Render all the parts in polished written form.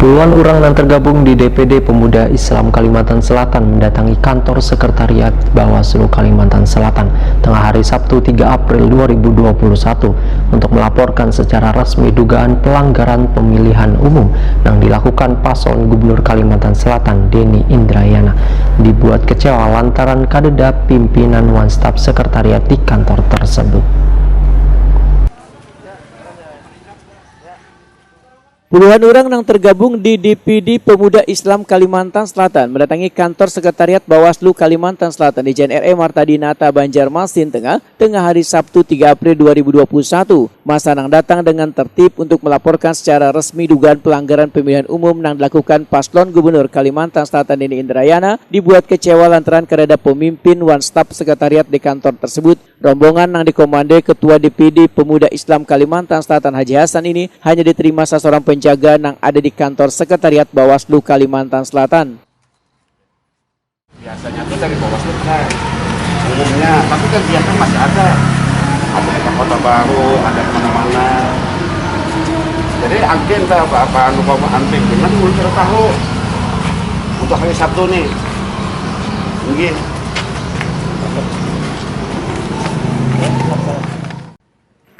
Puluhan orang yang tergabung di DPD Pemuda Islam Kalimantan Selatan mendatangi kantor sekretariat Bawaslu Kalimantan Selatan tengah hari Sabtu 3 April 2021 untuk melaporkan secara resmi dugaan pelanggaran pemilihan umum yang dilakukan paslon Gubernur Kalimantan Selatan Denny Indrayana. Dibuat kecewa lantaran kadeda pimpinan One Stop Sekretariat di kantor tersebut. Puluhan orang yang tergabung di DPD Pemuda Islam Kalimantan Selatan mendatangi kantor sekretariat Bawaslu Kalimantan Selatan di Jalan R.E. Martadinata, Banjarmasin tengah hari Sabtu 3 April 2021. Masa yang datang dengan tertib untuk melaporkan secara resmi dugaan pelanggaran pemilihan umum yang dilakukan paslon Gubernur Kalimantan Selatan Denny Indrayana dibuat kecewa lantaran kadeda pemimpin One Stop Sekretariat di kantor tersebut. Rombongan yang dikomandoi Ketua DPD Pemuda Islam Kalimantan Selatan Haji Hasan ini hanya diterima seorang penjaga yang ada di kantor sekretariat Bawaslu Kalimantan Selatan. Biasanya itu dari Bawaslu kan umumnya, tapi kan biasanya masih ada kota baru, ada kemana-mana. Jadi agenda apa pimpinan belum kita tahu untuk hari Sabtu nih. Mungkin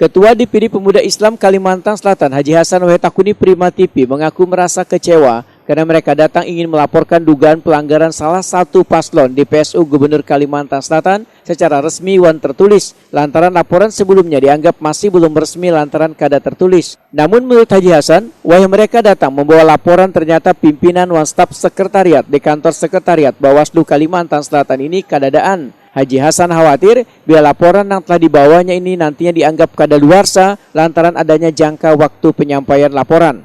Ketua DPD Pemuda Islam Kalimantan Selatan Haji Hasan Wetakuni Prima TV mengaku merasa kecewa karena mereka datang ingin melaporkan dugaan pelanggaran salah satu paslon di PSU Gubernur Kalimantan Selatan secara resmi wan tertulis lantaran laporan sebelumnya dianggap masih belum resmi lantaran kada tertulis. Namun menurut Haji Hasan, wahai mereka datang membawa laporan ternyata pimpinan One Stop Sekretariat di kantor sekretariat Bawaslu Kalimantan Selatan ini kadadaan. Haji Hasan khawatir bila laporan yang telah dibawanya ini nantinya dianggap kadaluarsa lantaran adanya jangka waktu penyampaian laporan.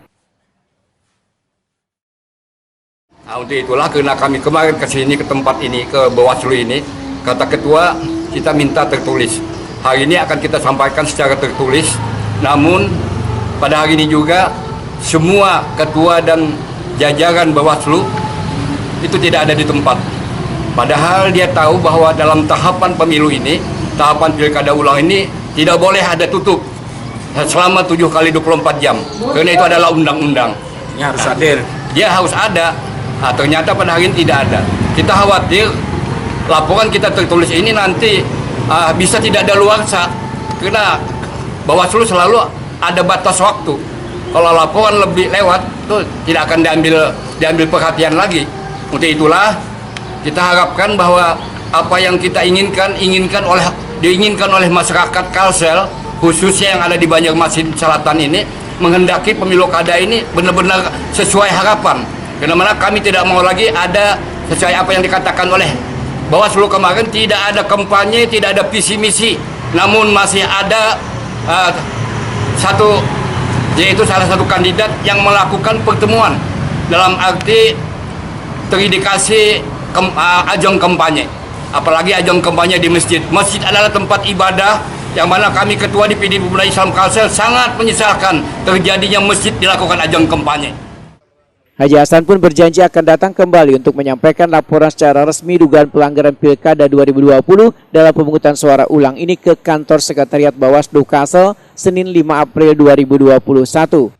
Nah, untuk itulah karena kami kemarin ke sini, ke tempat ini, ke Bawaslu ini, kata ketua kita minta tertulis. Hari ini akan kita sampaikan secara tertulis, namun pada hari ini juga semua ketua dan jajaran Bawaslu itu tidak ada di tempat. Padahal dia tahu bahwa dalam tahapan pemilu ini, tahapan pilkada ulang ini tidak boleh ada tutup selama 7 kali 24 jam. Karena itu adalah undang-undang. harus hadir. Dia harus ada. Nah, ternyata pada hari ini tidak ada. Kita khawatir laporan kita tertulis ini nanti bisa tidak ada luarsa. Karena Bawaslu selalu ada batas waktu. Kalau laporan lebih lewat, itu tidak akan diambil perhatian lagi. Untuk itulah kita harapkan bahwa apa yang kita diinginkan oleh masyarakat Kalsel, khususnya yang ada di Banjarmasin Selatan ini, menghendaki pemilu kada ini benar-benar sesuai harapan. Karena kami tidak mau lagi ada sesuai apa yang dikatakan oleh Bawaslu kemarin, tidak ada kampanye, tidak ada visi misi, namun masih ada yaitu salah satu kandidat yang melakukan pertemuan dalam arti terindikasi ajang kampanye, apalagi ajang kampanye di masjid. Masjid adalah tempat ibadah yang mana kami Ketua DPD Pemuda Islam Kalsel sangat menyesalkan terjadinya masjid dilakukan ajang kampanye. Haji Hasan pun berjanji akan datang kembali untuk menyampaikan laporan secara resmi dugaan pelanggaran Pilkada 2020 dalam pemungutan suara ulang ini ke kantor sekretariat Bawaslu Kalsel Senin 5 April 2021.